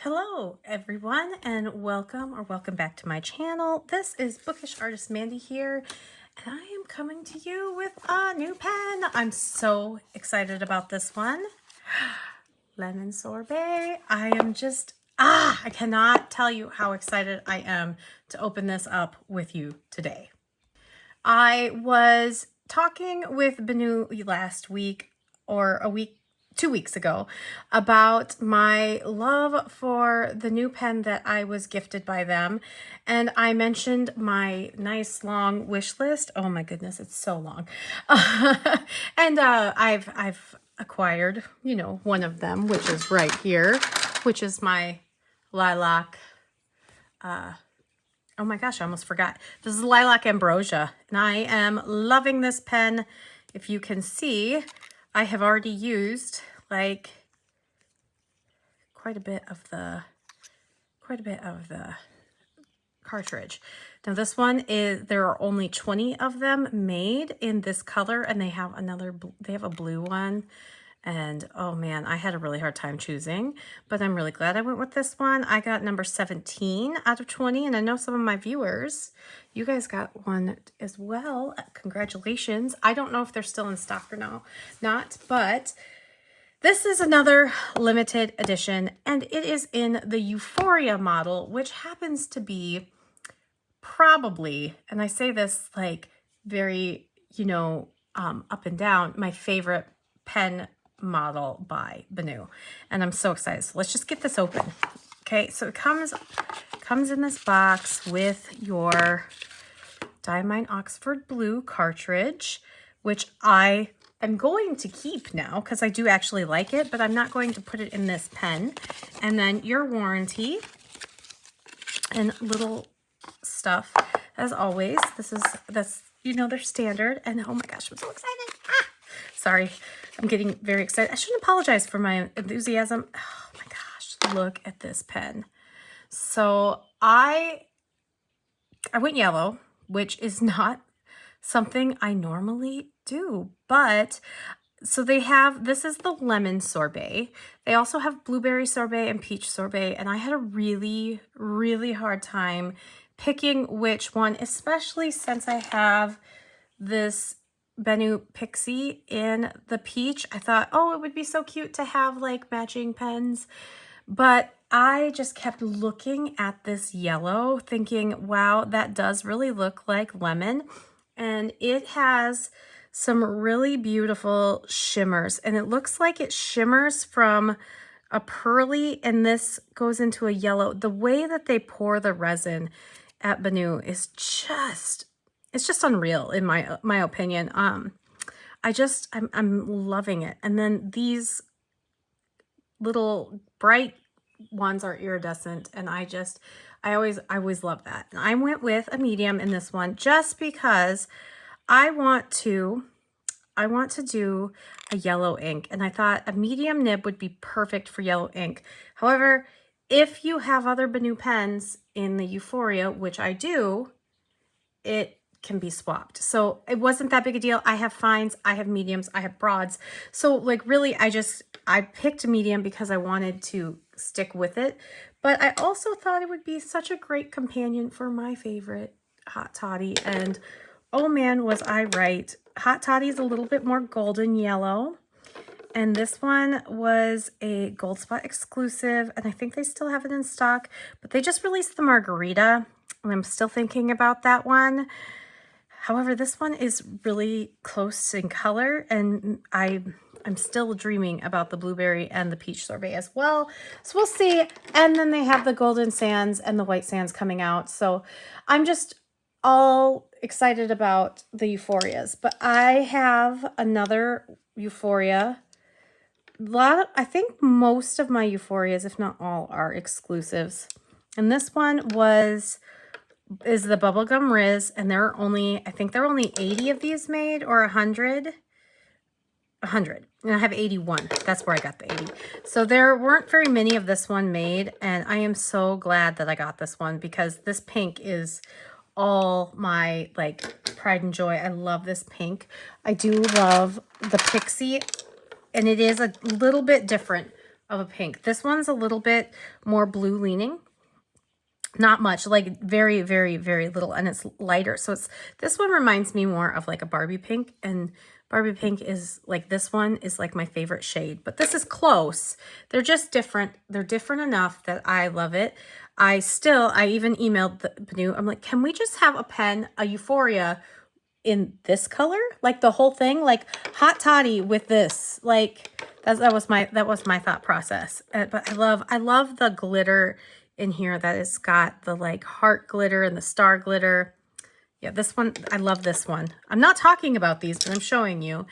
Hello everyone and welcome back to my channel. This is Bookish Artist Mandy here and I am coming to you with a new pen. I'm so excited about this one. Lemon Sorbet. I am just, I cannot tell you how excited I am to open this up with you today. I was talking with Benu last week or 2 weeks ago about my love for the new pen that I was gifted by them, and I mentioned my nice long wish list. Oh my goodness, it's so long. And I've acquired, one of them, which is right here, which is my lilac. Oh my gosh, I almost forgot. This is Lilac Ambrosia, and I am loving this pen. If you can see, I have already used like quite a bit of the cartridge. Now this one is, there are only 20 of them made in this color, and they have a blue one. And oh man, I had a really hard time choosing, but I'm really glad I went with this one. I got number 17 out of 20, and I know some of my viewers, you guys got one as well. Congratulations. I don't know if they're still in stock or not, but this is another limited edition, and it is in the Euphoria model, which happens to be probably, and I say this like very, up and down, my favorite pen model by Benu, and I'm so excited. So let's just get this open. Okay, so it comes in this box with your Diamine Oxford Blue cartridge, which I am going to keep now because I do actually like it, but I'm not going to put it in this pen. And then your warranty and little stuff as always. That's they're standard, and oh my gosh, I'm so excited. Sorry, I'm getting very excited. I shouldn't apologize for my enthusiasm. Oh my gosh, look at this pen. So I went yellow, which is not something I normally do, but so they have, this is the lemon sorbet. They also have blueberry sorbet and peach sorbet, and I had a really, really hard time picking which one, especially since I have this Benu Pixie in the peach. I thought, oh, it would be so cute to have like matching pens, but I just kept looking at this yellow thinking, wow, that does really look like lemon. And it has some really beautiful shimmers, and it looks like it shimmers from a pearly, and this goes into a yellow. The way that they pour the resin at Benu is just, it's just unreal in my opinion. I'm loving it. And then these little bright ones are iridescent, and I always love that. And I went with a medium in this one just because I want to do a yellow ink, and I thought a medium nib would be perfect for yellow ink. However, if you have other Benu pens in the Euphoria, which I do, it can be swapped. So it wasn't that big a deal. I have fines, I have mediums, I have broads. So like really, I picked a medium because I wanted to stick with it. But I also thought it would be such a great companion for my favorite Hot Toddy. And oh man, was I right. Hot Toddy is a little bit more golden yellow. And this one was a Gold Spot exclusive, and I think they still have it in stock, but they just released the Margarita, and I'm still thinking about that one. However, this one is really close in color, and I'm still dreaming about the blueberry and the peach sorbet as well. So we'll see. And then they have the golden sands and the white sands coming out. So I'm just all excited about the Euphorias. But I have another Euphoria. I think most of my Euphorias, if not all, are exclusives. And this one is the Bubblegum Riz, and I think there are only 80 of these made, or 100. 100, and I have 81. That's where I got the 80. So there weren't very many of this one made, and I am so glad that I got this one because this pink is all my like pride and joy. I love this pink. I do love the Pixie, and it is a little bit different of a pink. This one's a little bit more blue leaning. Not much, like very, very, very little, and it's lighter. So this one reminds me more of like a Barbie pink, and Barbie pink is like, this one is like my favorite shade, but this is close. They're just different. They're different enough that I love it. I even emailed the Benu. I'm like, can we just have a pen, a Euphoria in this color? Like the whole thing, like hot toddy with this, like that was my thought process. But I love the glitter in here that it's got the like heart glitter and the star glitter. Yeah, this one, I love this one. I'm not talking about these, but I'm showing you.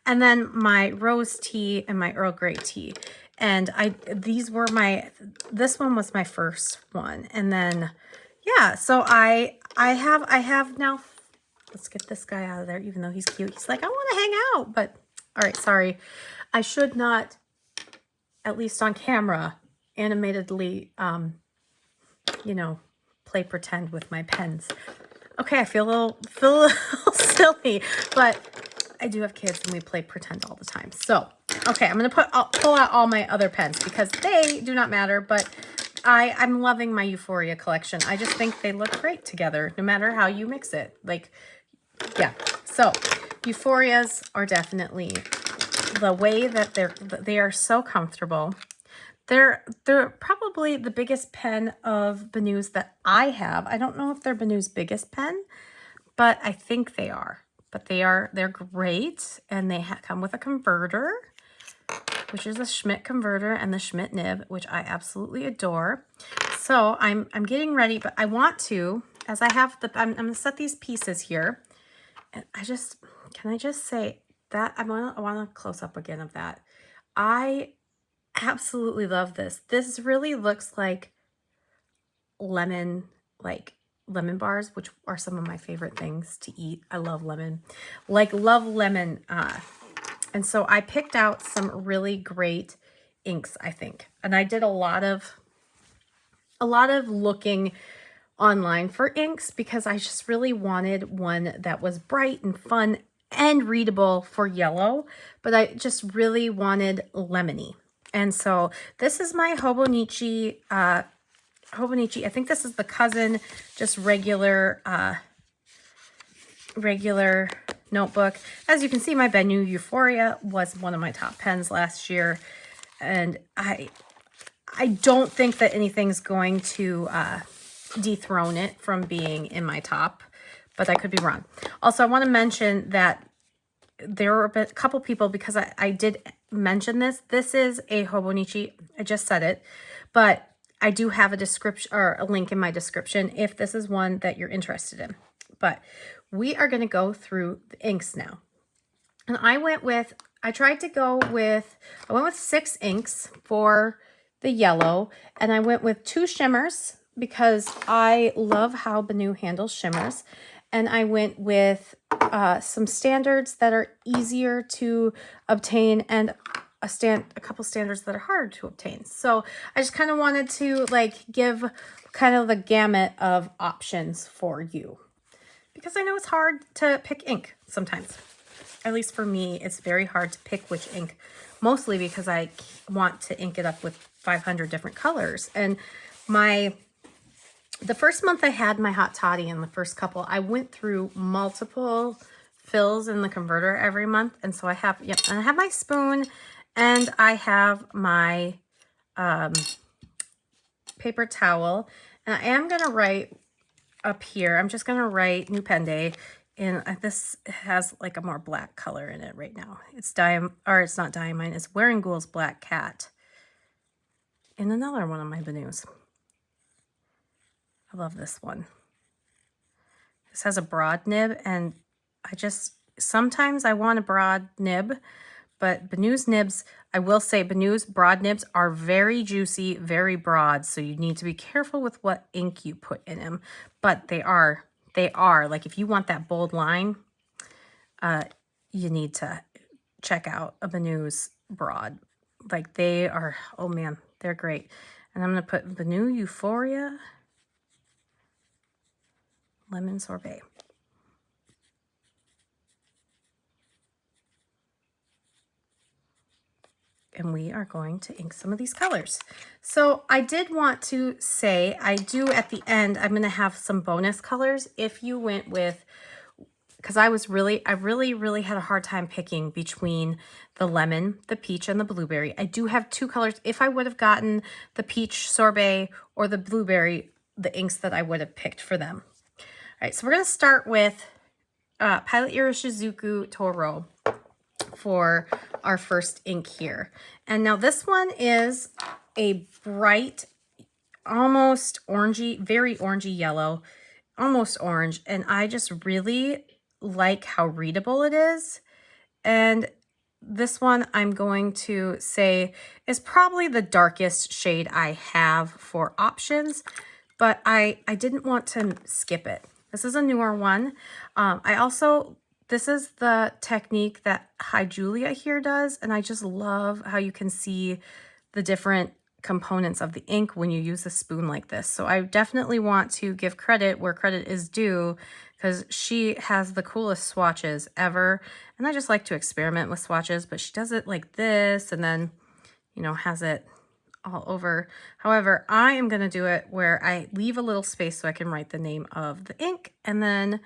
And then my rose tea and my Earl Grey tea. And this one was my first one. And then, yeah, so I have now, let's get this guy out of there, even though he's cute. He's like, I want to hang out, but all right, sorry. I should not, at least on camera, animatedly, you know, play pretend with my pens. Okay, I feel a little silly, but I do have kids and we play pretend all the time. So, okay, I'm going to pull out all my other pens because they do not matter, but I'm loving my Euphoria collection. I just think they look great together, no matter how you mix it. Like, yeah. So, Euphorias are definitely the way that they are so comfortable. They're probably the biggest pen of Benu's that I have. I don't know if they're Benu's biggest pen, but I think they are. But they're great, and they come with a converter, which is a Schmidt converter, and the Schmidt nib, which I absolutely adore. So I'm getting ready, but I want to, as I have I'm gonna set these pieces here, and can I just say that I want a close up again of that. I absolutely love this. This really looks like lemon bars, which are some of my favorite things to eat. I love lemon, love lemon. And so I picked out some really great inks, I think. And I did a lot of looking online for inks because I just really wanted one that was bright and fun and readable for yellow, but I just really wanted lemony. And so this is my Hobonichi, I think this is the cousin, just regular notebook. As you can see, my Benu Euphoria was one of my top pens last year. And I don't think that anything's going to dethrone it from being in my top, but I could be wrong. Also, I want to mention that there were a couple people, because I did mention this. This is a Hobonichi. I just said it, but I do have a description or a link in my description if this is one that you're interested in. But we are going to go through the inks now. And I went with 6 inks for the yellow, and I went with 2 shimmers because I love how Benu handles shimmers. And I went with some standards that are easier to obtain and a couple standards that are hard to obtain. So I just kind of wanted to give kind of the gamut of options for you, because I know it's hard to pick ink sometimes. At least for me, it's very hard to pick which ink, mostly because I want to ink it up with 500 different colors. And the first month I had my hot toddy, and the first couple, I went through multiple fills in the converter every month. And so I have, and I have my spoon, and I have my paper towel. And I am going to write up here. I'm just going to write New Pen Day. And this has like a more black color in it right now. It's not Diamine. It's Wearing Ghoul's Black Cat. And another one of my Benus. I love this one. This has a broad nib, and sometimes I want a broad nib, but Benu's nibs, I will say Benu's broad nibs are very juicy, very broad, so you need to be careful with what ink you put in them. But they are, like, if you want that bold line, you need to check out a Benu's broad. Like, they are, oh man, they're great. And I'm going to put Benu Euphoria Lemon Sorbet. and we are going to ink some of these colors. So I did want to say, I do at the end, I'm gonna have some bonus colors if you went with, because I really had a hard time picking between the lemon, the peach, and the blueberry. I do have two colors. If I would have gotten the peach sorbet or the blueberry, the inks that I would have picked for them. All right, so we're gonna start with Pilot Iroshizuku Toro for our first ink here. And now this one is a bright, almost orangey, very orangey yellow, almost orange. And I just really like how readable it is. And this one I'm going to say is probably the darkest shade I have for options, but I didn't want to skip it. This is a newer one. This is the technique that Hi Julia here does, and I just love how you can see the different components of the ink when you use a spoon like this. So I definitely want to give credit where credit is due, because she has the coolest swatches ever. And I just like to experiment with swatches, but she does it like this and then, you know, has it all over. However, I am going to do it where I leave a little space so I can write the name of the ink. And then,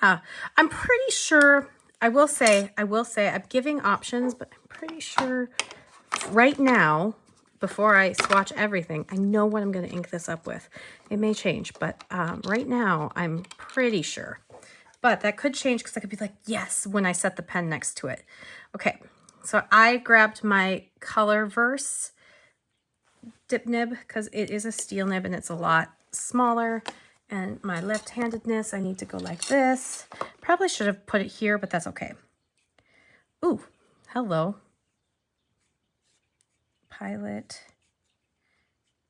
yeah, I'm pretty sure, I will say I'm giving options, but I'm pretty sure right now, before I swatch everything, I know what I'm going to ink this up with. It may change, but right now I'm pretty sure. But that could change because I could be like, yes, when I set the pen next to it. Okay, so I grabbed my Colorverse dip nib because it is a steel nib and it's a lot smaller. And my left-handedness, I need to go like this. Probably should have put it here, but that's okay. Ooh, hello. Pilot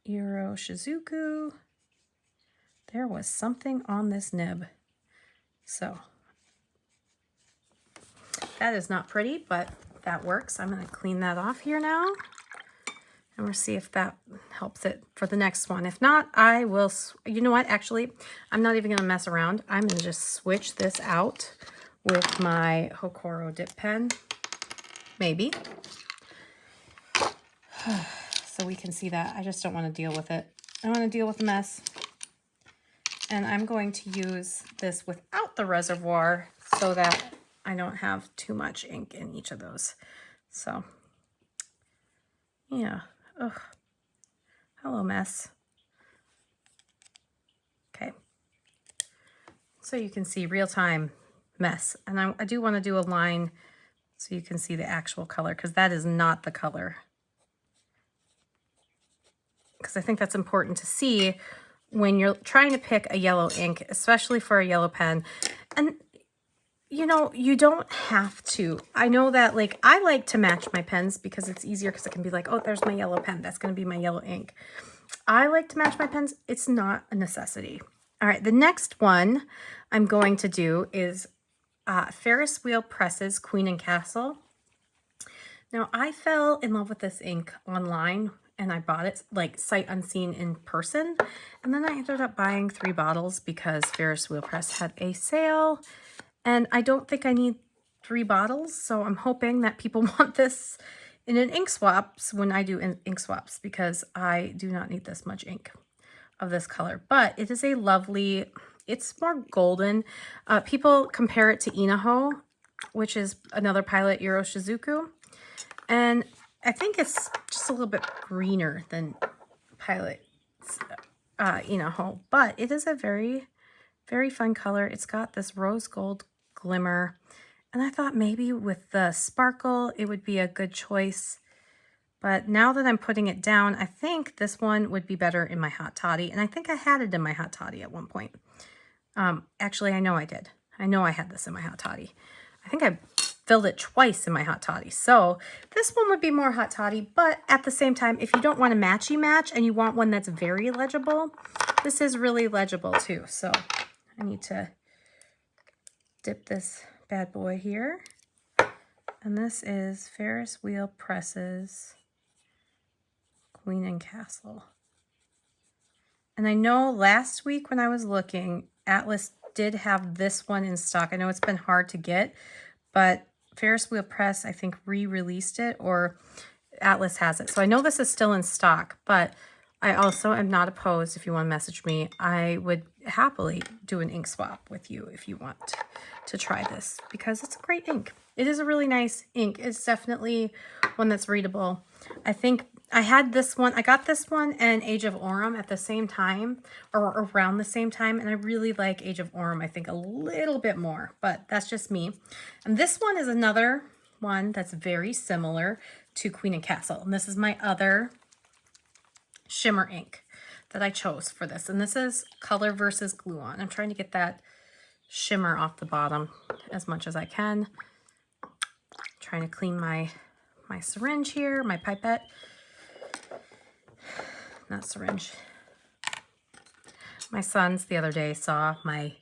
Iroshizuku. There was something on this nib. So that is not pretty, but that works. I'm going to clean that off here now. And we'll see if that helps it for the next one. If not, I will, you know what, actually, I'm not even going to mess around. I'm going to just switch this out with my Hokoro dip pen, maybe. So we can see that. I just don't want to deal with it. I want to deal with the mess. And I'm going to use this without the reservoir so that I don't have too much ink in each of those. So, yeah. Ugh. Hello, mess. Okay. So you can see real-time mess. And I do want to do a line so you can see the actual color, because that is not the color. Because I think that's important to see when you're trying to pick a yellow ink, especially for a yellow pen. And, you know, you don't have to. I know that, like, I like to match my pens because it's easier, because I can be like, oh, there's my yellow pen. That's going to be my yellow ink. I like to match my pens. It's not a necessity. All right, the next one I'm going to do is Ferris Wheel Presses Queen and Castle. Now, I fell in love with this ink online, and I bought it like sight unseen in person. And then I ended up buying 3 bottles because Ferris Wheel Press had a sale. And I don't think I need 3 bottles. So I'm hoping that people want this in an ink swaps when I do ink swaps, because I do not need this much ink of this color. But it is a lovely, it's more golden. People compare it to Inaho, which is another Pilot Iroshizuku. And I think it's just a little bit greener than Pilot Inaho, but it is a very, very fun color. It's got this rose gold glimmer, and I thought maybe with the sparkle, it would be a good choice. But now that I'm putting it down, I think this one would be better in my Hot Toddy, and I think I had it in my Hot Toddy at one point. Actually, I know I did. I know I had this in my Hot Toddy. I think I filled it twice in my Hot Toddy. So this one would be more Hot Toddy, but at the same time, if you don't want a matchy match and you want one that's very legible, this is really legible too. So I need to dip this bad boy here. And this is Ferris Wheel Presses Queen and Castle. And I know last week when I was looking, Atlas did have this one in stock. I know it's been hard to get, but Ferris Wheel Press, I think, re-released it, or Atlas has it. So I know this is still in stock, but I also am not opposed. If you want to message me, I would happily do an ink swap with you if you want to try this, because it's a great ink. It is a really nice ink. It's definitely one that's readable. I think I had this one, I got this one and Age of Aurum at the same time, or around the same time, and I really like Age of Aurum, I think a little bit more, but that's just me. And this one is another one that's very similar to Queen and Castle, and this is my other shimmer ink that I chose for this, and this is Color versus Glue On. I'm trying to get that shimmer off the bottom as much as I can. Trying to clean my syringe here, my pipette. Not syringe. My sons the other day saw my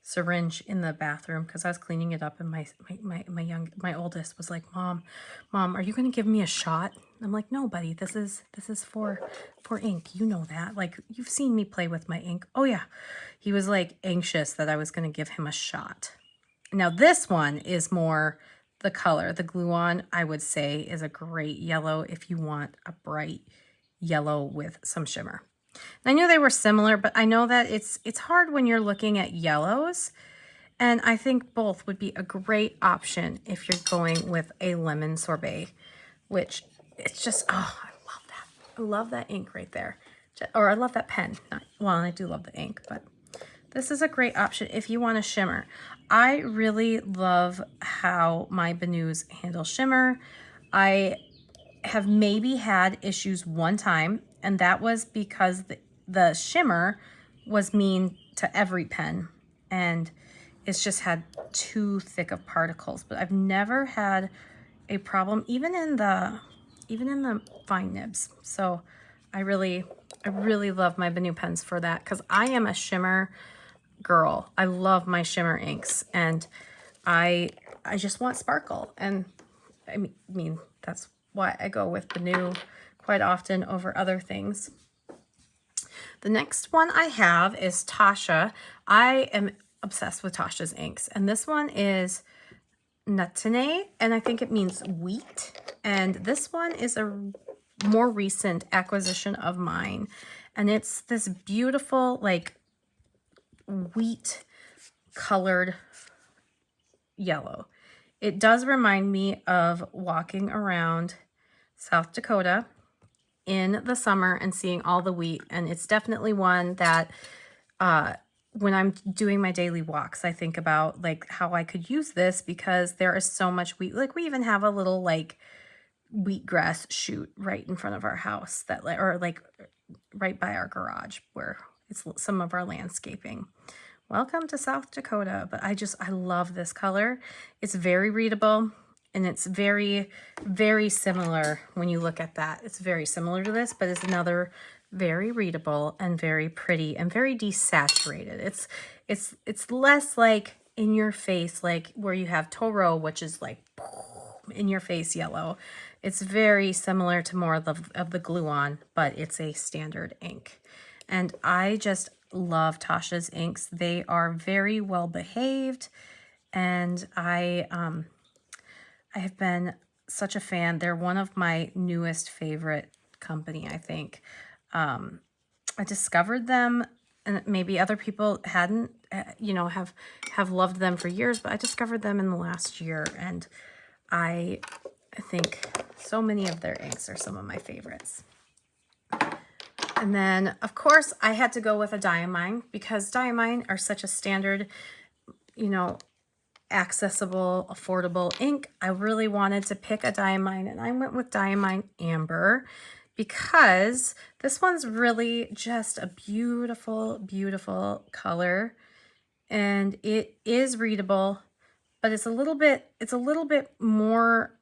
syringe in the bathroom because I was cleaning it up, and my oldest was like, Mom, are you going to give me a shot? I'm like, no, buddy, this is for ink. You know that. Like, you've seen me play with my ink. Oh yeah. He was like anxious that I was going to give him a shot. Now this one is more the color. The Glue On, I would say, is a great yellow if you want a bright yellow with some shimmer. And I knew they were similar, but I know that it's hard when you're looking at yellows, and I think both would be a great option if you're going with a lemon sorbet, which it's just, oh, I love that. I love that ink right there. Or I love that pen. Well, I do love the ink, but this is a great option if you want a shimmer. I really love how my Benus handle shimmer. I have maybe had issues one time, and that was because the shimmer was mean to every pen, and it's just had too thick of particles. But I've never had a problem, even in the fine nibs. So I really love my Benu pens for that, because I am a shimmer girl. I love my shimmer inks, and I just want sparkle, and I mean that's why I go with Benu quite often over other things. The next one I have is Tasha. I am obsessed with Tasha's inks, and this one is Natine, and I think it means wheat. And this one is a more recent acquisition of mine, and it's this beautiful like wheat colored yellow. It does remind me of walking around South Dakota in the summer and seeing all the wheat, and it's definitely one that when I'm doing my daily walks, I think about like how I could use this, because there is so much wheat. Like, we even have a little like wheatgrass shoot right in front of our house, that or like right by our garage where it's some of our landscaping. Welcome to South Dakota. But I love this color. It's very readable, and it's very, very similar when you look at that. It's very similar to this, but it's another very readable and very pretty and very desaturated. It's less like in your face, like where you have Toro, which is like in your face yellow. It's very similar to more of the Glue On, but it's a standard ink. And I just love Tasha's inks. They are very well behaved, and I have been such a fan. They're one of my newest favorite company, I think. I discovered them, and maybe other people hadn't, have loved them for years, but I discovered them in the last year, and I think so many of their inks are some of my favorites. And then, of course, I had to go with a Diamine, because Diamine are such a standard, accessible, affordable ink. I really wanted to pick a Diamine, and I went with Diamine Amber, because this one's really just a beautiful, beautiful color, and it is readable, but it's a little bit more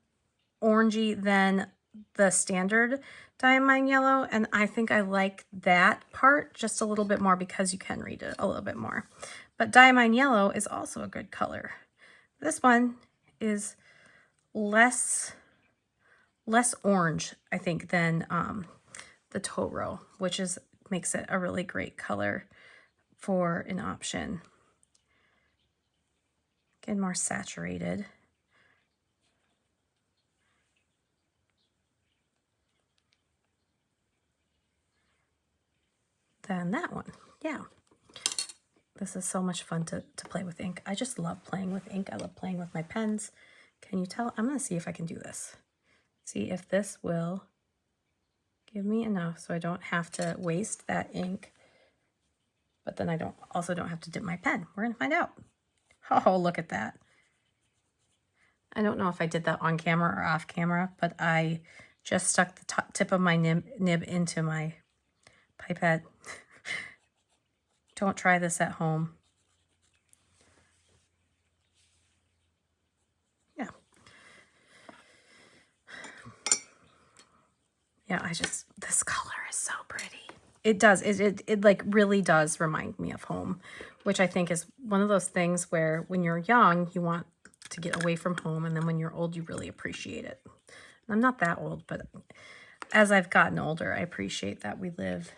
orangey than the standard Diamine yellow, and I think I like that part just a little bit more because you can read it a little bit more. But Diamine yellow is also a good color. This one is less orange, I think, than the Toro, which makes it a really great color for an option. Again, more saturated. than that one. Yeah. This is so much fun to play with ink. I just love playing with ink. I love playing with my pens. Can you tell? I'm going to see if I can do this. See if this will give me enough so I don't have to waste that ink. But then I also don't have to dip my pen. We're going to find out. Oh, look at that. I don't know if I did that on camera or off camera, but I just stuck the tip of my nib into my pipette. Don't try this at home. Yeah. Yeah, this color is so pretty. It does. It like really does remind me of home, which I think is one of those things where when you're young, you want to get away from home, and then when you're old, you really appreciate it. And I'm not that old, but as I've gotten older, I appreciate that we live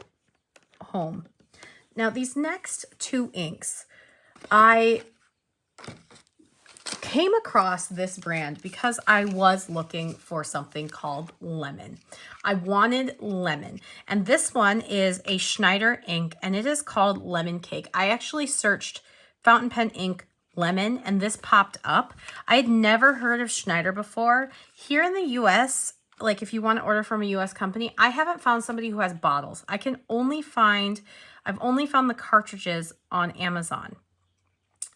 home. Now, these next two inks, I came across this brand because I was looking for something called lemon. I wanted lemon, and this one is a Schneider ink, and it is called Lemon Cake. I actually searched fountain pen ink lemon, and this popped up. I had never heard of Schneider before. Here in the US, like if you want to order from a US company, I haven't found somebody who has bottles. I've only found the cartridges on Amazon.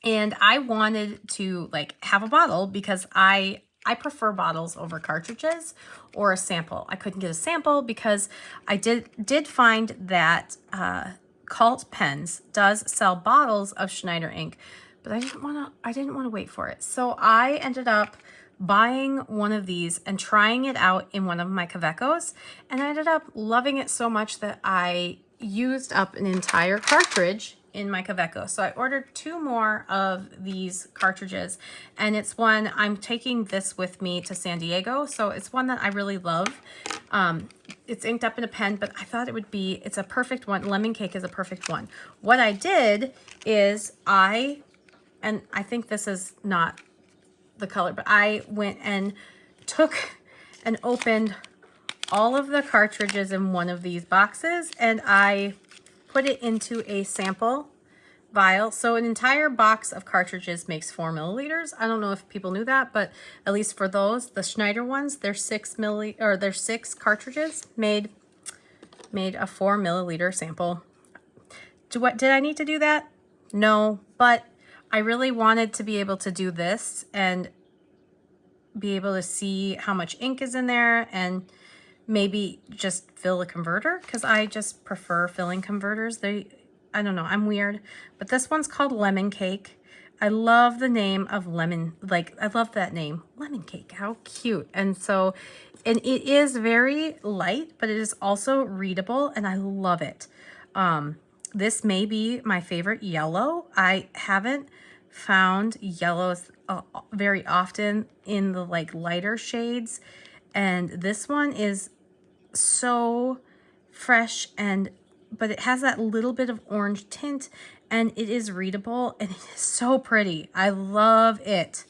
And I wanted to like have a bottle because I prefer bottles over cartridges or a sample. I couldn't get a sample because I did find that Cult Pens does sell bottles of Schneider ink, but I didn't want to wait for it. So I ended up buying one of these and trying it out in one of my Kavekos, and I ended up loving it so much that I used up an entire cartridge in my Kaveco. So I ordered 2 more of these cartridges, and it's one, I'm taking this with me to San Diego, so it's one that I really love. It's inked up in a pen, but I thought it's a perfect one. Lemon Cake is a perfect one. What I did is and I think this is not the color, but I went and took and opened all of the cartridges in one of these boxes, and I put it into a sample vial. So an entire box of cartridges makes 4 milliliters. I don't know if people knew that, but at least for those, the Schneider ones, they're 6 cartridges made a 4 milliliter sample. Did I need to do that? No, but I really wanted to be able to do this and be able to see how much ink is in there and maybe just fill a converter, because I just prefer filling converters. I don't know, I'm weird. But this one's called Lemon Cake. I love the name of lemon, like I love that name, Lemon Cake, how cute. And it is very light, but it is also readable, and I love it. This may be my favorite yellow. I haven't found yellows very often in the like lighter shades, and this one is so fresh, but it has that little bit of orange tint, and it is readable, and it is so pretty. I love it.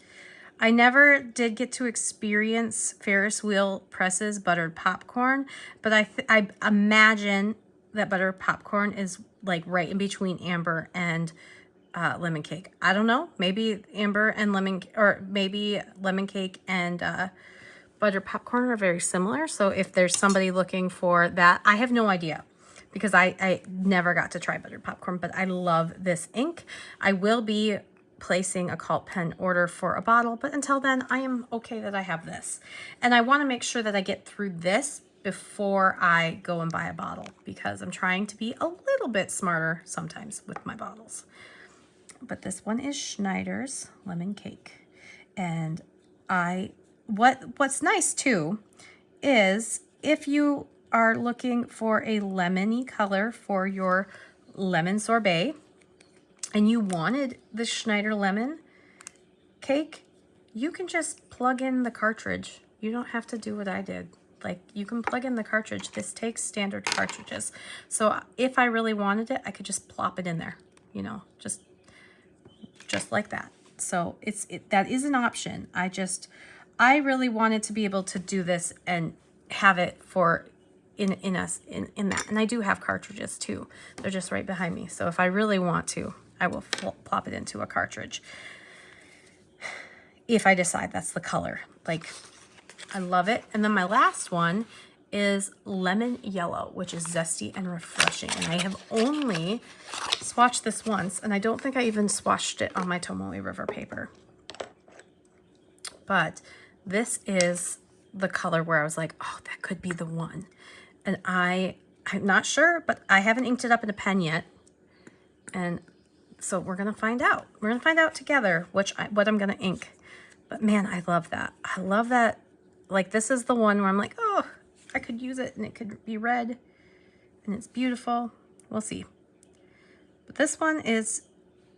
I never did get to experience Ferris Wheel Press's buttered popcorn, but I imagine that buttered popcorn is like right in between Amber and Lemon Cake. I don't know, maybe Amber and maybe Lemon Cake and buttered popcorn are very similar. So if there's somebody looking for that, I have no idea, because I never got to try buttered popcorn, but I love this ink. I will be placing a Cult Pen order for a bottle, but until then, I am okay that I have this. And I want to make sure that I get through this before I go and buy a bottle, because I'm trying to be a little bit smarter sometimes with my bottles. But this one is Schneider's Lemon Cake. And what's nice too is if you are looking for a lemony color for your lemon sorbet and you wanted the Schneider Lemon Cake, you can just plug in the cartridge. You don't have to do what I did. Like, you can plug in the cartridge. This takes standard cartridges. So if I really wanted it, I could just plop it in there, you know, just like that. So that is an option. I really wanted to be able to do this and have it for in that. And I do have cartridges too. They're just right behind me. So if I really want to, I will plop it into a cartridge. If I decide that's the color. Like, I love it. And then my last one is lemon yellow, which is zesty and refreshing. And I have only swatched this once, and I don't think I even swatched it on my Tomoe River paper. But this is the color where I was like, oh, that could be the one. And I'm not sure, but I haven't inked it up in a pen yet. And so we're gonna find out. We're gonna find out together what I'm gonna ink. But man, I love that. I love that. Like, this is the one where I'm like, oh, I could use it and it could be red and it's beautiful. We'll see. But this one is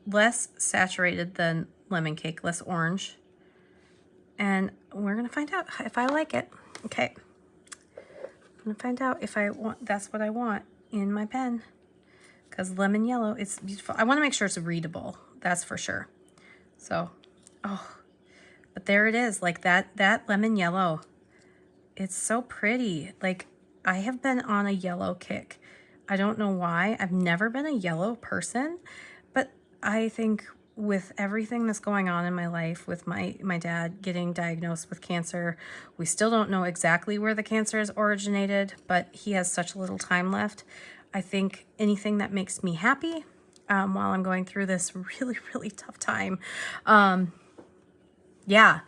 less saturated than lemon cake, less orange. And we're gonna find out if I like it. Okay. I'm gonna find out if I want, that's what I want in my pen. Because lemon yellow, it's beautiful. I wanna make sure it's readable, that's for sure. So, oh, but there it is, like that lemon yellow. It's so pretty. Like, I have been on a yellow kick. I don't know why. I've never been a yellow person, but I think with everything that's going on in my life, with my dad getting diagnosed with cancer, we still don't know exactly where the cancer has originated, but he has such little time left. I think anything that makes me happy while I'm going through this really, really tough time, yeah,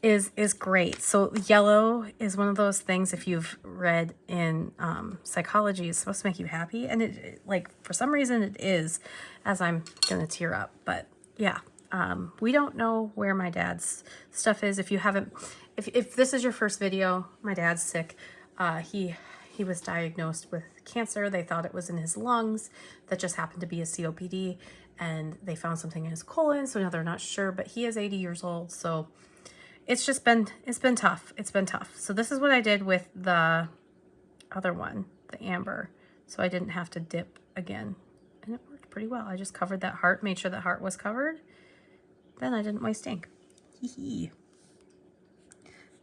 is great. So yellow is one of those things, if you've read in psychology, it's supposed to make you happy. And it like, for some reason it is, as I'm gonna tear up. But yeah, we don't know where my dad's stuff is. If you haven't, if this is your first video, my dad's sick. He was diagnosed with cancer. They thought it was in his lungs. That just happened to be a COPD. And they found something in his colon, so now they're not sure. But he is 80 years old, so it's been tough. It's been tough. So this is what I did with the other one, the amber. So I didn't have to dip again. And it worked pretty well. I just covered that heart, made sure that heart was covered. Then I didn't waste ink. Hee.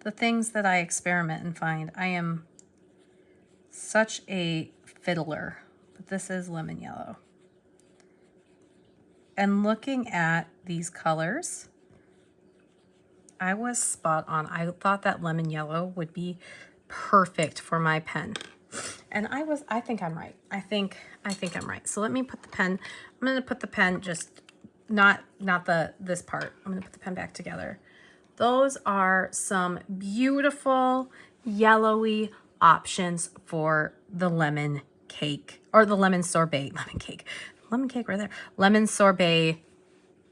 The things that I experiment and find, I am such a fiddler. But this is lemon yellow. And looking at these colors, I was spot on. I thought that lemon yellow would be perfect for my pen. And I think I'm right. I think I'm right. So let me put the pen, I'm gonna put the pen just, not this part. I'm gonna put the pen back together. Those are some beautiful yellowy options for the lemon cake, or the lemon sorbet, lemon cake right there, lemon sorbet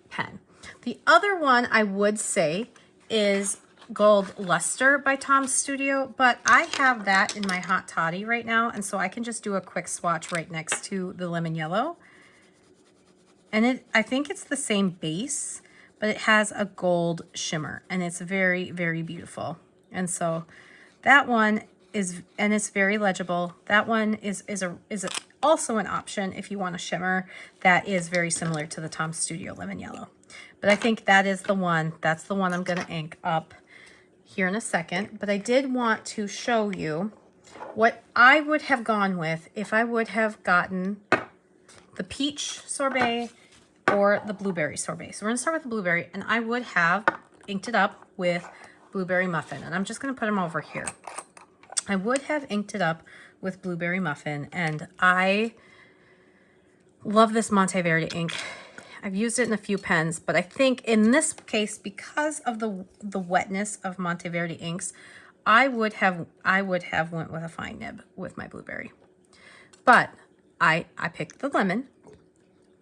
pen. The other one I would say is Gold Luster by Tom's Studio, but I have that in my Hot Toddy right now, and so I can just do a quick swatch right next to the lemon yellow. And I think it's the same base, but it has a gold shimmer, and it's very, very beautiful. And so that one is, and it's very legible. That one is also an option if you want a shimmer that is very similar to the Tom's Studio lemon yellow. But I think that is the one, that's the one I'm gonna ink up here in a second. But I did want to show you what I would have gone with if I would have gotten the peach sorbet or the blueberry sorbet. So we're gonna start with the blueberry, and I would have inked it up with blueberry muffin. And I'm just gonna put them over here. I would have inked it up with blueberry muffin, and I love this Monteverde ink. I've used it in a few pens, but I think in this case, because of the wetness of Monteverde inks, I would have went with a fine nib with my blueberry. But I picked the lemon.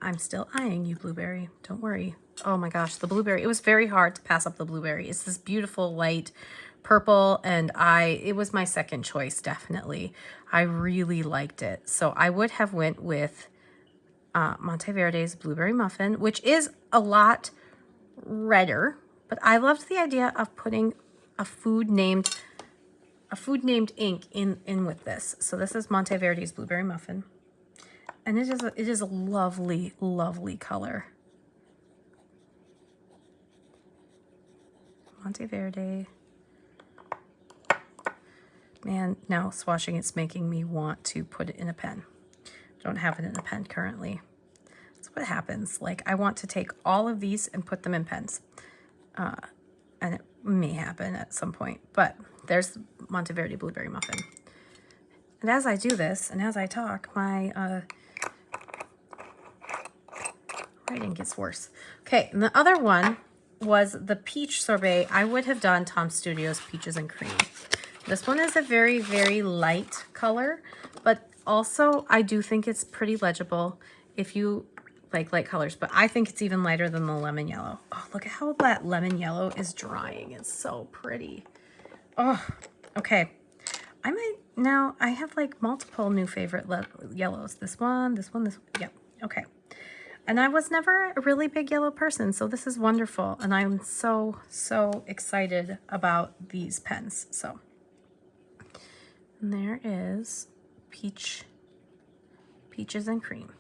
I'm still eyeing you, blueberry. Don't worry. Oh my gosh, the blueberry. It was very hard to pass up the blueberry. It's this beautiful light purple, and it was my second choice, definitely. I really liked it. So I would have went with Monteverde's Blueberry Muffin, which is a lot redder, but I loved the idea of putting a food named ink in with this. So this is Monteverde's Blueberry Muffin, and it is a lovely, lovely color. Monteverde. Man, now swatching it's making me want to put it in a pen. Don't have it in a pen currently. That's what happens. Like, I want to take all of these and put them in pens. And it may happen at some point. But there's Monteverde Blueberry Muffin. And as I do this, and as I talk, my writing gets worse. Okay, and the other one was the Peach Sorbet. I would have done Tom Studio's Peaches and Cream. This one is a very, very light color, but also I do think it's pretty legible if you like light colors, but I think it's even lighter than the lemon yellow. Oh, look at how that lemon yellow is drying. It's so pretty. Oh, okay. Now I have like multiple new favorite yellows. This one, yeah, okay. And I was never a really big yellow person, so this is wonderful. And I'm so, so excited about these pens. So, and there is Peaches and Cream.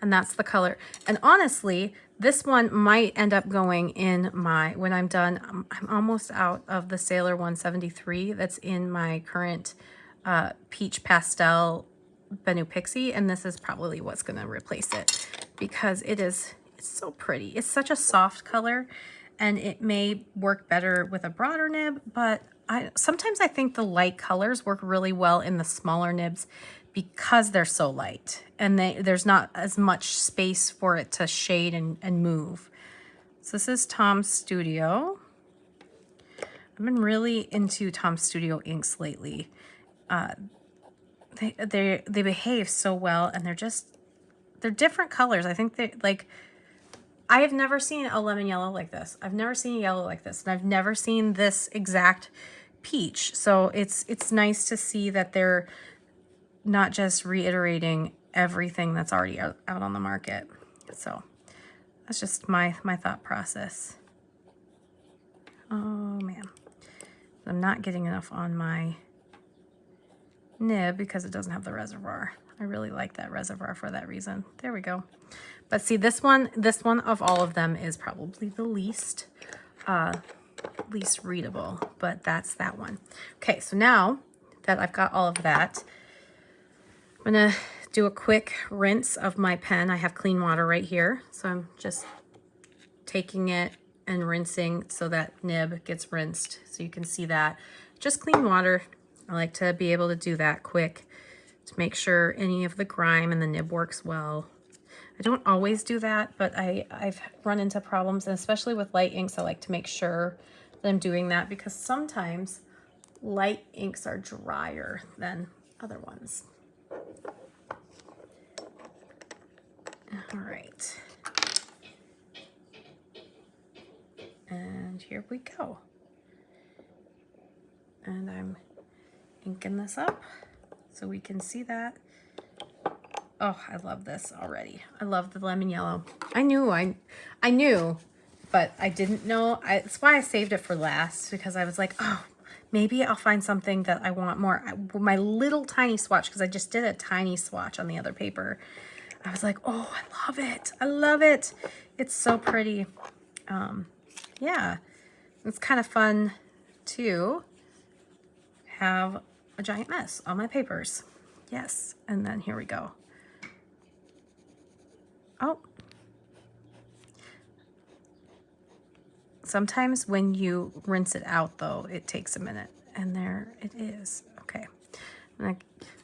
And that's the color. And honestly, this one might end up going in my, when I'm done, I'm almost out of the Sailor 173 that's in my current Peach Pastel Benu Pixie. And this is probably what's going to replace it. Because it's so pretty. It's such a soft color, and it may work better with a broader nib, but sometimes I think the light colors work really well in the smaller nibs because they're so light, and there's not as much space for it to shade and move. So this is Tom Studio. I've been really into Tom Studio inks lately. They behave so well, and they're different colors. I think I have never seen a lemon yellow like this. I've never seen a yellow like this. And I've never seen this exact peach. So it's nice to see that they're not just reiterating everything that's already out on the market. So that's just my thought process. Oh man. I'm not getting enough on my nib because it doesn't have the reservoir. I really like that reservoir for that reason. There we go. But see, this one of all of them is probably the least readable, but that's that one. Okay, so now that I've got all of that, I'm gonna do a quick rinse of my pen. I have clean water right here, so I'm just taking it and rinsing so that nib gets rinsed, so you can see that. Just clean water. I like to be able to do that quick to make sure any of the grime in the nib works well. I don't always do that, but I've run into problems, and especially with light inks, I like to make sure that I'm doing that because sometimes light inks are drier than other ones. All right. And here we go. And I'm inking this up so we can see that. Oh, I love this already. I love the lemon yellow. I knew, but I didn't know. That's why I saved it for last, because I was like, oh, maybe I'll find something that I want more. My little tiny swatch, because I just did a tiny swatch on the other paper. I was like, oh, I love it. I love it. It's so pretty. Yeah, it's kind of fun to have a giant mess on my papers. Yes, and then here we go. Oh. Sometimes when you rinse it out, though, it takes a minute. And there it is. Okay.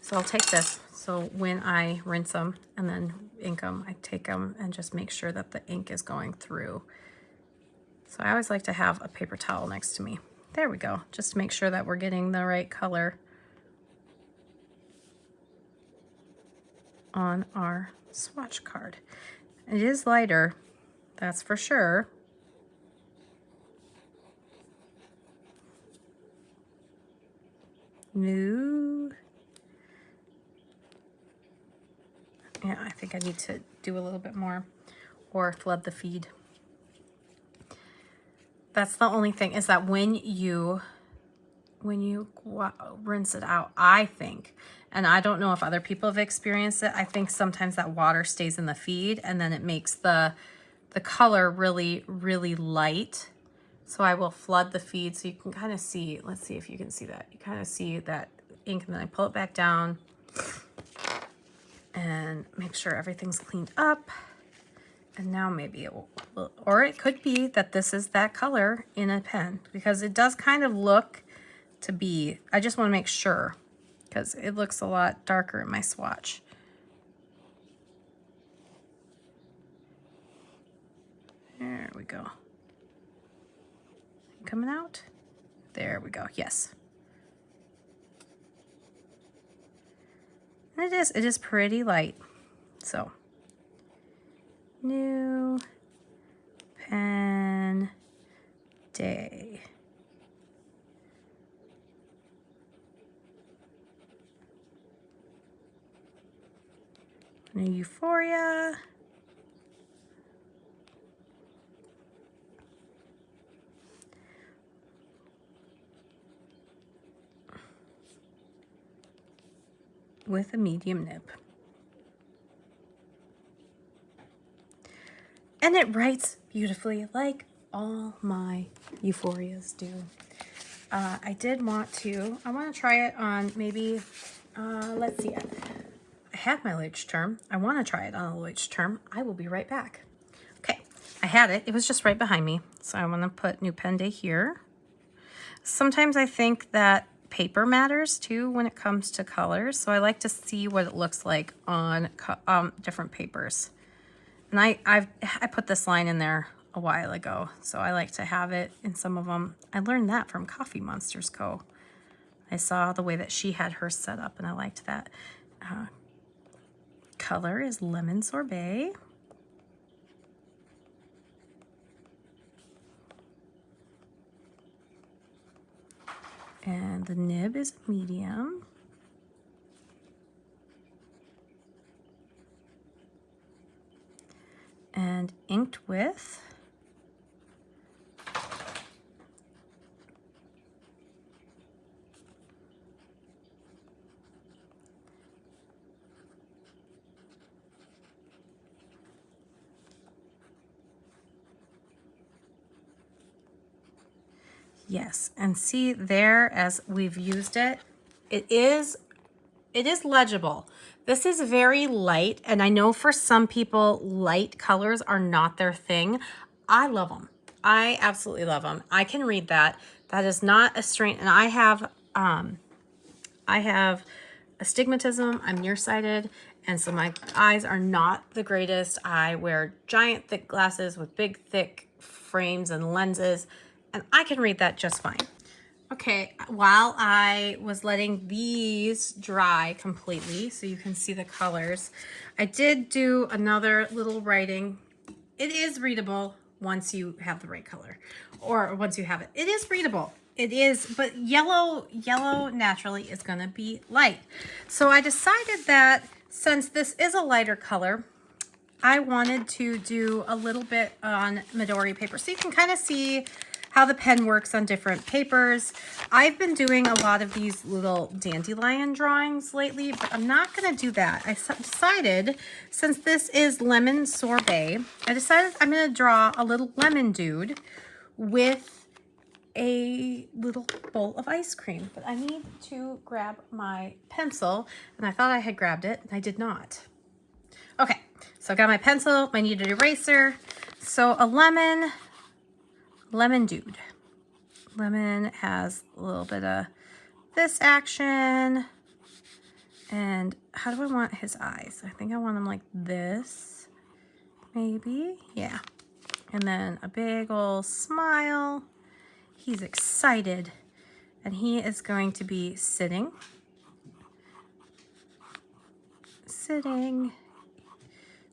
So I'll take this. So when I rinse them and then ink them, I take them and just make sure that the ink is going through. So I always like to have a paper towel next to me. There we go. Just to make sure that we're getting the right color on our swatch card. It is lighter, that's for sure. No. Yeah, I think I need to do a little bit more or flood the feed. That's the only thing, is that when you rinse it out, I think, and I don't know if other people have experienced it, I think sometimes that water stays in the feed and then it makes the color really, really light. So I will flood the feed so you can kind of see, let's see if you can see that. You kind of see that ink, and then I pull it back down and make sure everything's cleaned up. And now maybe it will, or it could be that this is that color in a pen, because it does kind of look to be, I just want to make sure, because it looks a lot darker in my swatch. There we go. Coming out. There we go. Yes. And it is pretty light. So, new pen day. Benu Euphoria. With a medium nib. And it writes beautifully like all my Euphorias do. I want to try it on maybe, let's see, I have my Leitch term. I want to try it on a Leitch term. I will be right back. Okay, I had it. It was just right behind me. So I want to put new pen day here. Sometimes I think that paper matters too when it comes to colors. So I like to see what it looks like on different papers. And I put this line in there a while ago, so I like to have it in some of them. I learned that from Coffee Monsters Co. I saw the way that she had hers set up, and I liked that. Color is Lemon Sorbet. And the nib is medium. And inked with yes, and see there, as we've used it, it is legible. This is very light, and I know for some people light colors are not their thing. I love them. I absolutely love them. I can read that. That is not a strain, and I have astigmatism. I'm nearsighted, and so my eyes are not the greatest. I wear giant thick glasses with big thick frames and lenses, and I can read that just fine. Okay, while I was letting these dry completely so you can see the colors, I did do another little writing. It is readable once you have the right color, or once you have it. It is readable. It is, but yellow naturally is gonna be light. So I decided that since this is a lighter color, I wanted to do a little bit on Midori paper. So you can kind of see how the pen works on different papers. I've been doing a lot of these little dandelion drawings lately, but I'm not gonna do that. I decided, since this is Lemon Sorbet, I decided I'm gonna draw a little lemon dude with a little bowl of ice cream. But I need to grab my pencil, and I thought I had grabbed it, and I did not. Okay, so I got my pencil, my kneaded eraser. So a lemon dude. Lemon has a little bit of this action. And how do I want his eyes? I think I want them like this, maybe. Yeah. And then a big old smile. He's excited. And he is going to be sitting,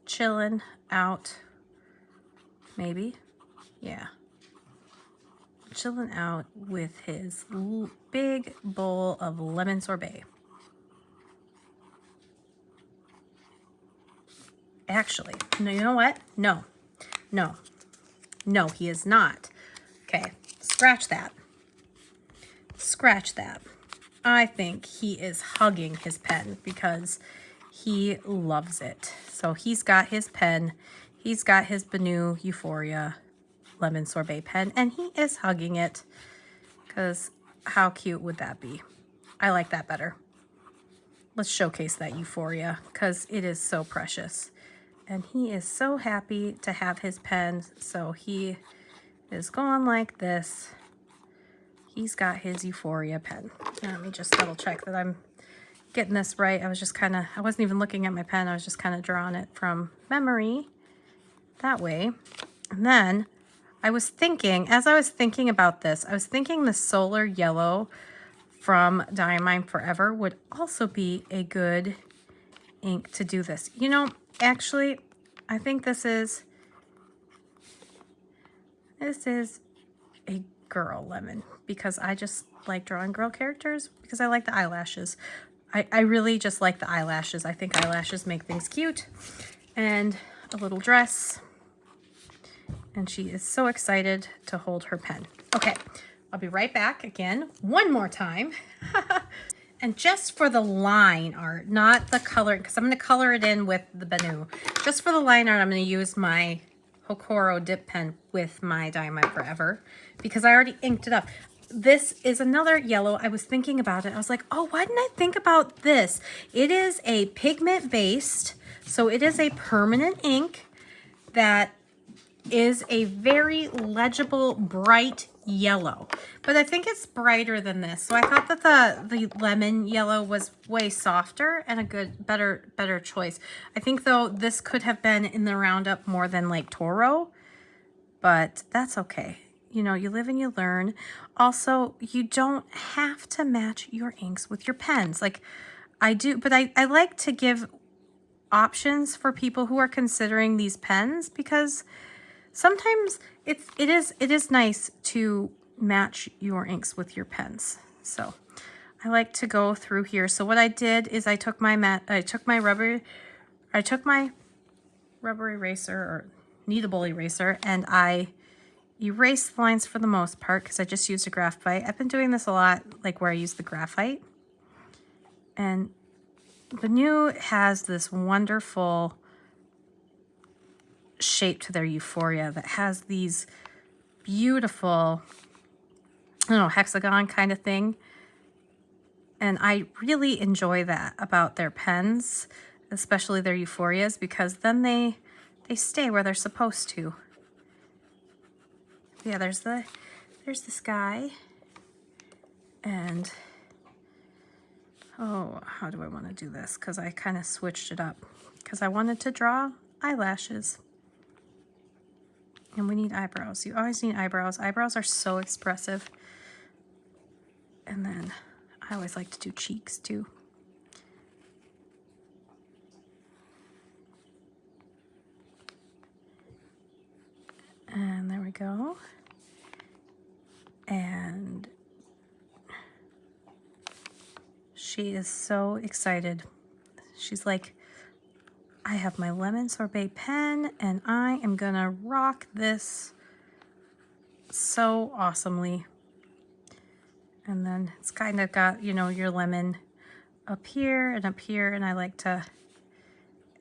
chilling out, maybe. Yeah. Chilling out with his big bowl of lemon sorbet. Actually, no, you know what? No, he is not. Okay, scratch that. I think he is hugging his pen because he loves it. So he's got his pen. He's got his Benu Euphoria. lemon sorbet pen, and he is hugging it because how cute would that be? I like that better. Let's showcase that Euphoria because it is so precious. And he is so happy to have his pen, so he is going like this. He's got his Euphoria pen. Now, let me just double check that I'm getting this right. I wasn't even looking at my pen. I was just kind of drawing it from memory that way. And then I was thinking, as I was thinking about this, I was thinking the Solar Yellow from Diamine Forever would also be a good ink to do this. You know, actually, I think this is a girl lemon because I just like drawing girl characters because I like the eyelashes. I really just like the eyelashes. I think eyelashes make things cute. And a little dress. And she is so excited to hold her pen. Okay, I'll be right back again one more time. And just for the line art, not the color, because I'm going to color it in with the Benu. Just for the line art, I'm going to use my Hokoro dip pen with my Diamond Forever because I already inked it up. This is another yellow. I was thinking about it. I was like, oh, why didn't I think about this? It is a pigment based, so it is a permanent ink that is a very legible, bright yellow. But I think it's brighter than this. So I thought that the lemon yellow was way softer and a good, better choice. I think, though, this could have been in the roundup more than like Toro, but that's okay. You know, you live and you learn. Also, you don't have to match your inks with your pens. Like I do, but I like to give options for people who are considering these pens because sometimes it is nice to match your inks with your pens. So I like to go through here. So what I did is I took my rubber eraser or kneadable eraser and I erased the lines for the most part because I just used a graphite. I've been doing this a lot, like where I use the graphite. And Benu has this wonderful shape to their Euphoria that has these beautiful, I don't know, hexagon kind of thing. And I really enjoy that about their pens, especially their Euphorias, because then they stay where they're supposed to. Yeah, there's the sky. And oh, how do I want to do this? Because I kind of switched it up because I wanted to draw eyelashes. And we need eyebrows. You always need eyebrows. Eyebrows are so expressive. And then I always like to do cheeks too. And there we go. And she is so excited. She's like, I have my lemon sorbet pen and I am gonna rock this so awesomely. And then it's kind of got, you know, your lemon up here, and I like to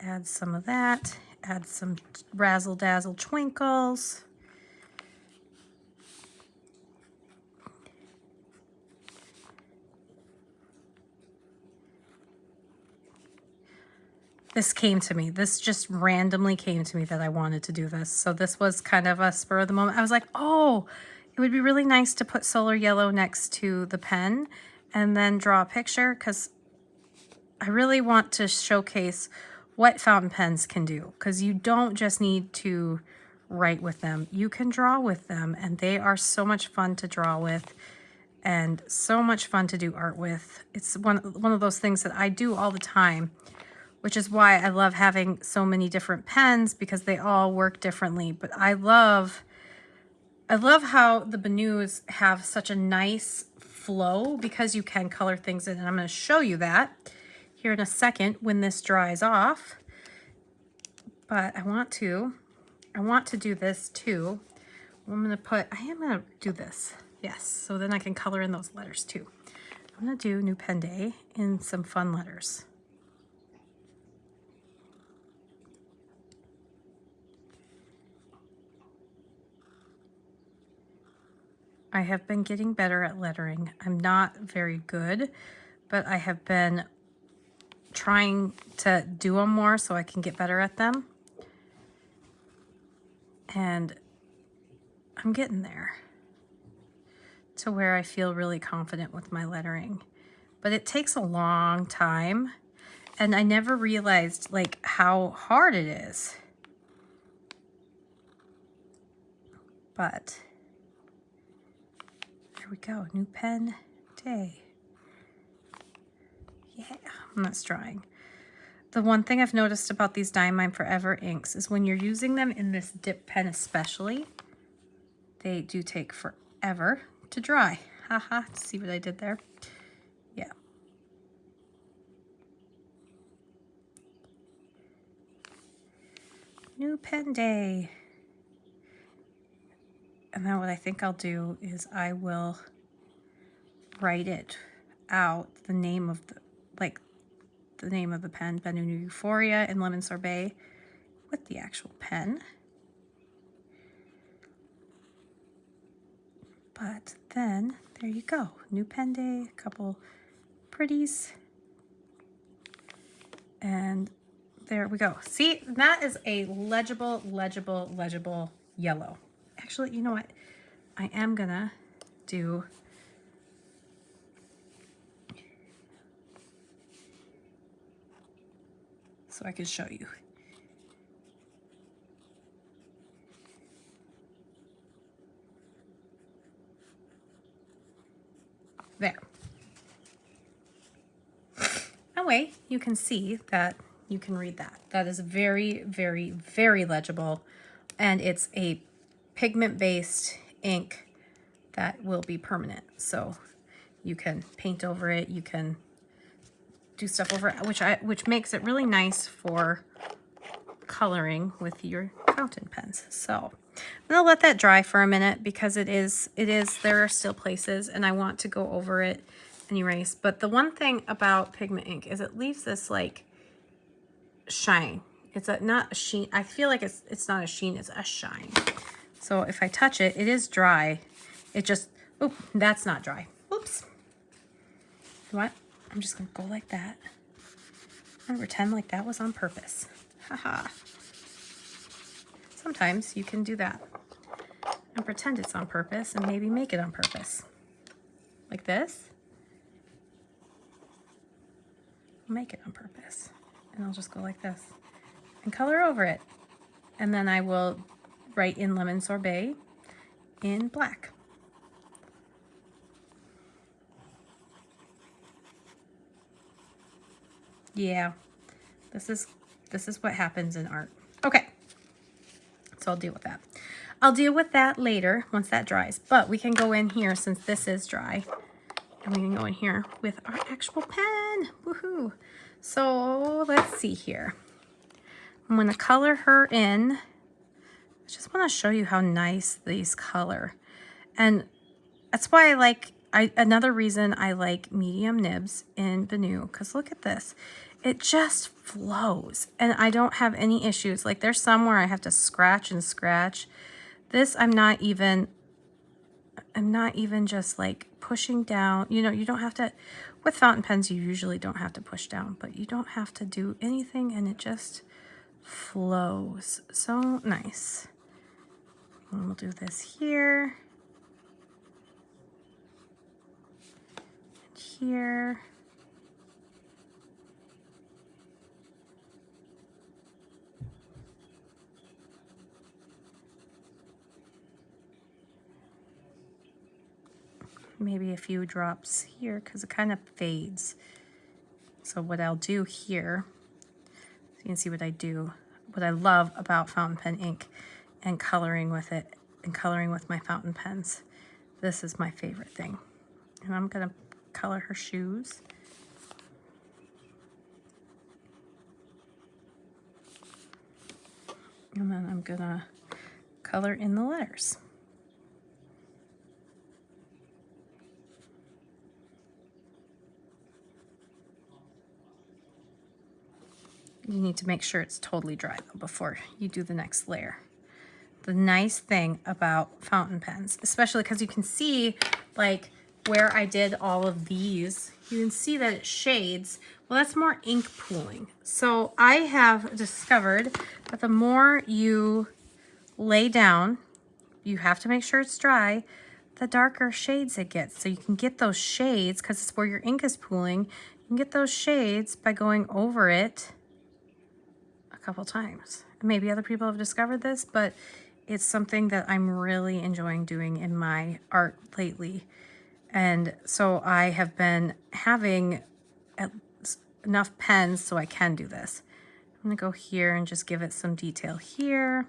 add some of that, add some razzle dazzle twinkles. This came to me. This just randomly came to me that I wanted to do this. So this was kind of a spur of the moment. I was like, oh, it would be really nice to put Solar Yellow next to the pen and then draw a picture because I really want to showcase what fountain pens can do, because you don't just need to write with them. You can draw with them, and they are so much fun to draw with and so much fun to do art with. It's one of those things that I do all the time, which is why I love having so many different pens because they all work differently. But I love how the Benus have such a nice flow because you can color things in, and I'm going to show you that here in a second when this dries off. But I want to do this too. I am going to do this. Yes, so then I can color in those letters too. I'm going to do New Pen Day in some fun letters. I have been getting better at lettering. I'm not very good, but I have been trying to do them more so I can get better at them. And I'm getting there to where I feel really confident with my lettering. But it takes a long time, and I never realized like how hard it is. But there we go, new pen day. Yeah, I'm not drawing. The one thing I've noticed about these Dye Mine Forever inks is when you're using them in this dip pen especially, they do take forever to dry. Haha, see what I did there? Yeah. New pen day. And then what I think I'll do is I will write it out, the name of the, like the name of the pen, Benu Euphoria and Lemon Sorbet, with the actual pen. But then, there you go. New pen day, a couple pretties. And there we go. See, that is a legible yellow. Actually, you know what? I am gonna do so I can show you. There. That way you can see that you can read that. That is very legible, and it's a pigment-based ink that will be permanent. So you can paint over it, you can do stuff over it, which makes it really nice for coloring with your fountain pens. So I'm gonna let that dry for a minute because there are still places and I want to go over it and erase. But the one thing about pigment ink is it leaves this like shine. It's not a sheen. I feel like it's not a sheen, it's a shine. So if I touch it, it is dry. It just, oop, that's not dry. Oops. You know what? I'm just gonna go like that. I'm gonna pretend like that was on purpose. Haha. Sometimes you can do that and pretend it's on purpose and maybe make it on purpose. Like this. Make it on purpose. And I'll just go like this and color over it. And then I will write in Lemon Sorbet in black. Yeah, this is what happens in art. Okay, so I'll deal with that. I'll deal with that later once that dries, but we can go in here since this is dry, and we can go in here with our actual pen. Woohoo! So let's see here. I'm gonna color her in. I just want to show you how nice these color, and that's why I like. Another reason I like medium nibs in Benu, because look at this. It just flows, and I don't have any issues. Like there's some where I have to scratch and scratch. This I'm not even just like pushing down. You know, you don't have to, with fountain pens, you usually don't have to push down, but you don't have to do anything, and it just flows. So nice. And we'll do this here. Here. Maybe a few drops here because it kind of fades. So what I'll do here, so you can see what I do, what I love about fountain pen ink and coloring with it and coloring with my fountain pens. This is my favorite thing. And I'm gonna color her shoes. And then I'm gonna color in the letters. You need to make sure it's totally dry though before you do the next layer. the nice thing about fountain pens, especially because you can see like where I did all of these, you can see that it shades. Well, that's more ink pooling. So I have discovered that the more you lay down, you have to make sure it's dry, the darker shades it gets. So you can get those shades because it's where your ink is pooling. You can get those shades by going over it a couple times. Maybe other people have discovered this, but it's something that I'm really enjoying doing in my art lately. And so I have been having enough pens so I can do this. I'm gonna go here and just give it some detail here.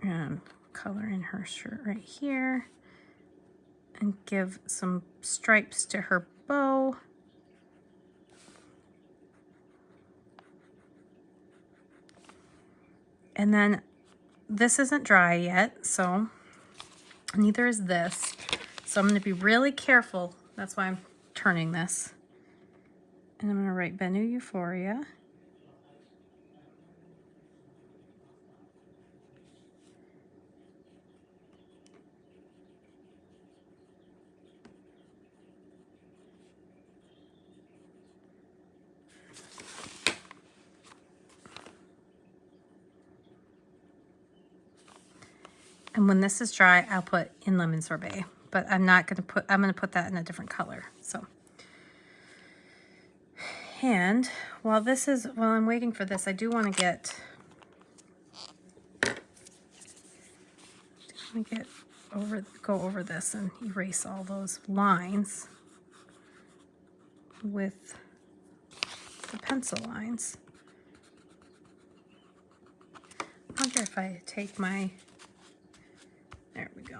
And color in her shirt right here. And give some stripes to her bow. And then this isn't dry yet, so neither is this. So I'm going to be really careful. That's why I'm turning this. And I'm going to write Benu Euphoria. And when this is dry, I'll put in lemon sorbet, but I'm not going to put, I'm going to put that in a different color. So, and while I'm waiting for this, I do want to go over this and erase all those lines with the pencil lines. I wonder if I take my, there we go.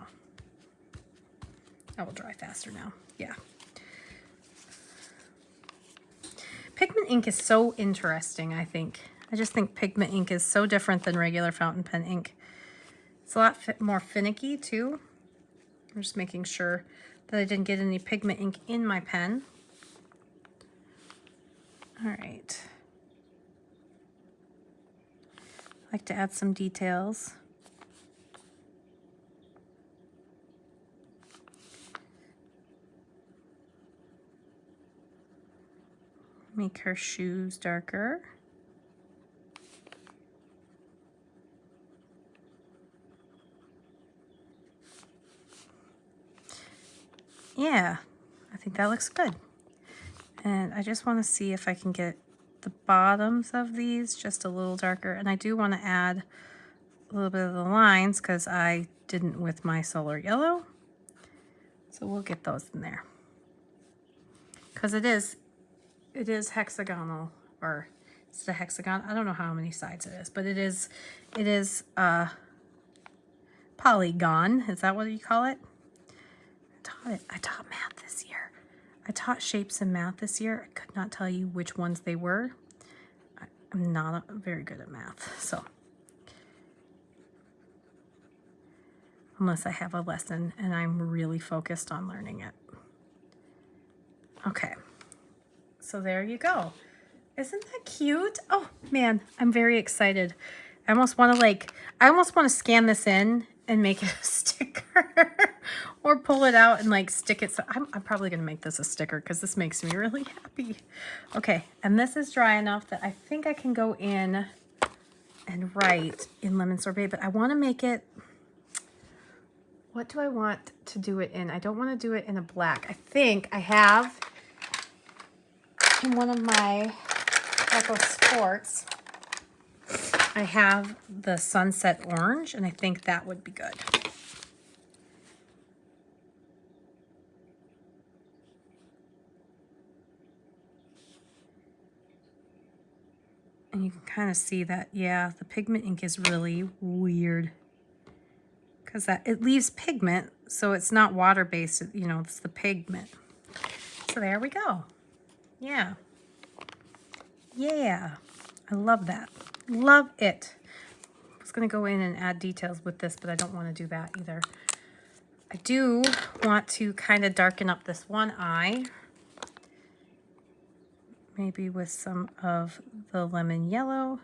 That will dry faster now. Yeah. Pigment ink is so interesting, I think. I just think pigment ink is so different than regular fountain pen ink. It's a lot more finicky too. I'm just making sure that I didn't get any pigment ink in my pen. All right. I like to add some details. Make her shoes darker. Yeah, I think that looks good. And I just want to see if I can get the bottoms of these just a little darker. And I do want to add a little bit of the lines because I didn't with my solar yellow. So we'll get those in there. Because it is hexagonal, or it's a hexagon. I don't know how many sides it is, but it is polygon. Is that what you call it? I taught math this year. I taught shapes and math this year. I could not tell you which ones they were. I'm not very good at math, so unless I have a lesson and I'm really focused on learning it. Okay, so there you go. Isn't that cute? Oh man, I'm very excited. I almost want to scan this in and make it a sticker or pull it out and like stick it. So I'm probably going to make this a sticker because this makes me really happy. Okay, and this is dry enough that I think I can go in and write in lemon sorbet, but I want to make it, what do I want to do it in? I don't want to do it in a black. I think I have in one of my Echo Sports, I have the sunset orange, and I think that would be good. And you can kind of see that, yeah, the pigment ink is really weird because it leaves pigment, so it's not water-based, you know, it's the pigment. So there we go. Yeah. Yeah. I love that. Love it. I was going to go in and add details with this, but I don't want to do that either. I do want to kind of darken up this one eye. maybe with some of the lemon yellow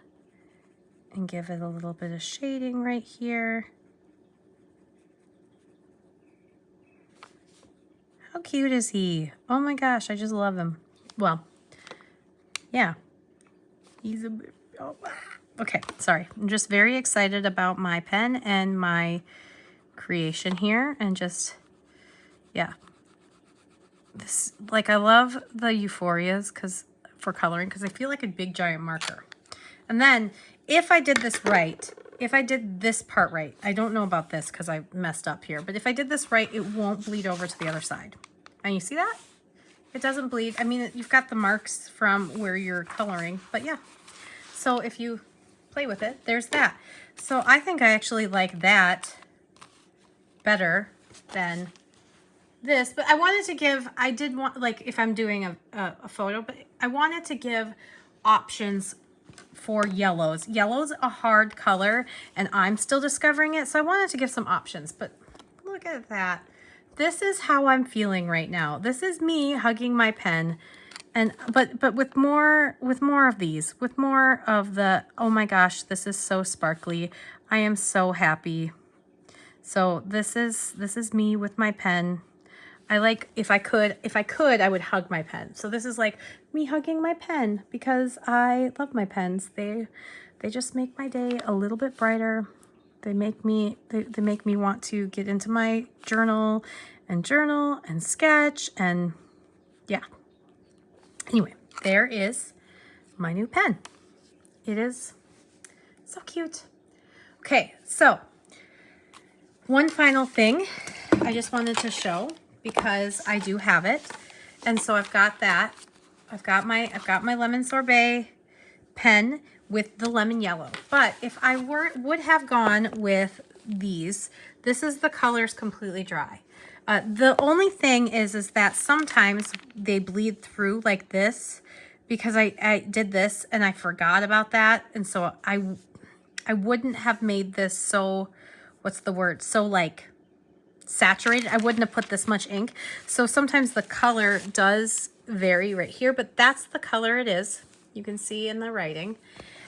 and give it a little bit of shading right here. How cute is he? Oh my gosh, I just love him. Well, yeah, he's a bit, oh, okay, sorry. I'm just very excited about my pen and my creation here, and just, yeah. This, like, I love the Euphorias for coloring, because I feel like a big giant marker. And then if I did this right, if I did this part right, I don't know about this because I messed up here, but if I did this right, it won't bleed over to the other side. And you see that? It doesn't bleed. I mean, you've got the marks from where you're coloring, but yeah. So if you play with it, there's that. So I think I actually like that better than this, but I wanted to give, I did want, like, if I'm doing a photo, but I wanted to give options for yellows. Yellow's a hard color, and I'm still discovering it, so I wanted to give some options. But look at that. This is how I'm feeling right now. This is me hugging my pen, and but with more of these, with more of the, oh my gosh, this is so sparkly. I am so happy. So this is me with my pen. I like, if I could, I would hug my pen. So this is like me hugging my pen because I love my pens. They just make my day a little bit brighter. They make me want to get into my journal and sketch, and yeah. Anyway, there is my new pen. It is so cute. Okay, so one final thing I just wanted to show, because I do have it. And so I've got that. I've got my lemon sorbet pen with the lemon yellow. But if I would have gone with these, this is the colors completely dry. The only thing is that sometimes they bleed through like this, because I did this and I forgot about that. And so I wouldn't have made this so, what's the word? So like saturated. I wouldn't have put this much ink. So sometimes the color does vary right here, but that's the color it is. You can see in the writing.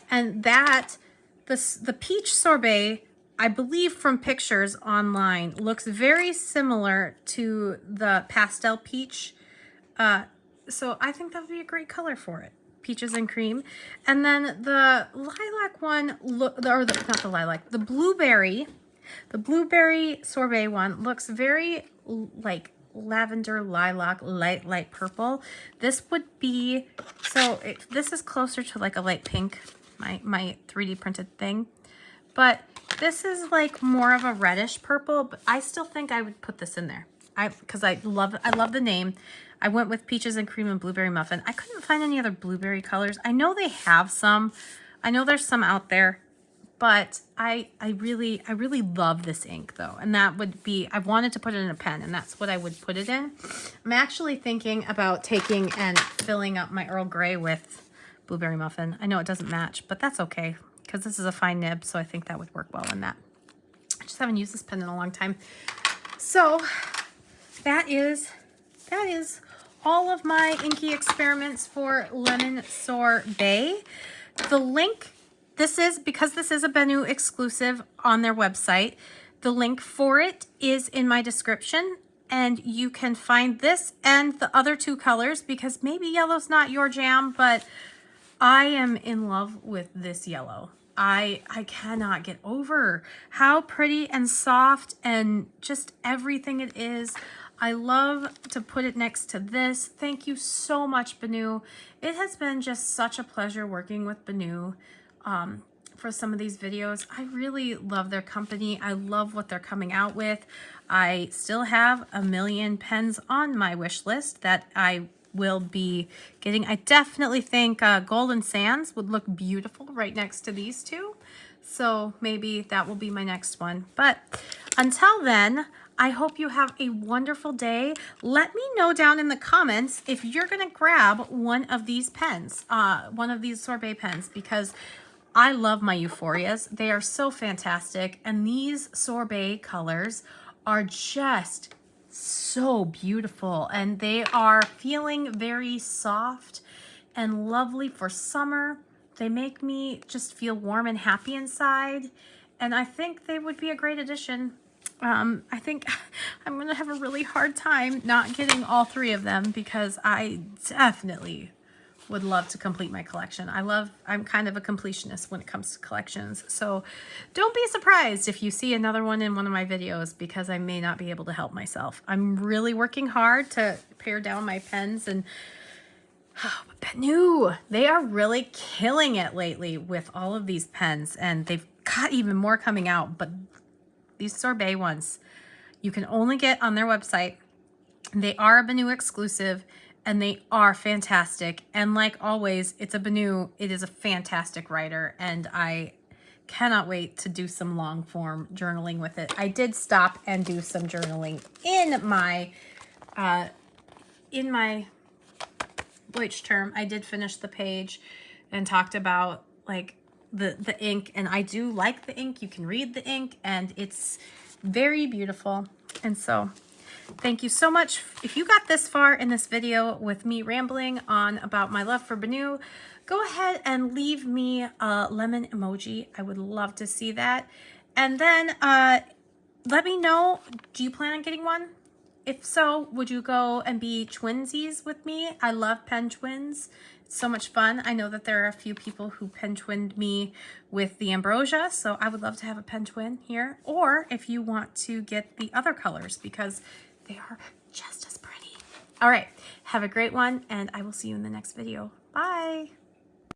And that, the peach sorbet, I believe from pictures online, looks very similar to the pastel peach. So I think that would be a great color for it. Peaches and cream. And then the lilac one, not the lilac, the blueberry sorbet one looks very like lavender, lilac, light purple. This would be, so this is closer to like a light pink, my 3D printed thing. But this is like more of a reddish purple, but I still think I would put this in there. Because I love the name. I went with peaches and cream and blueberry muffin. I couldn't find any other blueberry colors. I know they have some. I know there's some out there. But I really love this ink though. And that would be, I wanted to put it in a pen, and that's what I would put it in. I'm actually thinking about taking and filling up my Earl Grey with blueberry muffin. I know it doesn't match, but that's okay, because this is a fine nib, so I think that would work well in that. I just haven't used this pen in a long time. So that is all of my inky experiments for lemon sorbet. The link, because this is a Benu exclusive on their website, the link for it is in my description, and you can find this and the other two colors, because maybe yellow's not your jam, but I am in love with this yellow. I cannot get over how pretty and soft and just everything it is. I love to put it next to this. Thank you so much, Benu. It has been just such a pleasure working with Benu for some of these videos. I really love their company. I love what they're coming out with. I still have a million pens on my wish list that I will be getting. I definitely think Golden Sands would look beautiful right next to these two. So maybe that will be my next one. But until then, I hope you have a wonderful day. Let me know down in the comments if you're going to grab one of these pens, one of these sorbet pens, because I love my Euphorias. They are so fantastic. And these sorbet colors are just so beautiful. And they are feeling very soft and lovely for summer. They make me just feel warm and happy inside, and I think they would be a great addition. I think I'm gonna have a really hard time not getting all 3 of them because I definitely would love to complete my collection. I'm kind of a completionist when it comes to collections. So don't be surprised if you see another one in one of my videos because I may not be able to help myself. I'm really working hard to pare down my pens, and Benu, they are really killing it lately with all of these pens, and they've got even more coming out. But these Sorbet ones, you can only get on their website. They are a Benu exclusive, and they are fantastic. And like always, it's a Benu. It is a fantastic writer, and I cannot wait to do some long form journaling with it. I did stop and do some journaling in my Bleach term. I did finish the page and talked about like the ink, and I do like the ink. You can read the ink, and it's very beautiful. And so thank you so much. If you got this far in this video with me rambling on about my love for Benu, go ahead and leave me a lemon emoji. I would love to see that. And then let me know, do you plan on getting one? If so, would you go and be twinsies with me? I love pen twins. It's so much fun. I know that there are a few people who pen twinned me with the ambrosia, so I would love to have a pen twin here. Or if you want to get the other colors because they are just as pretty. All right, have a great one, and I will see you in the next video. Bye.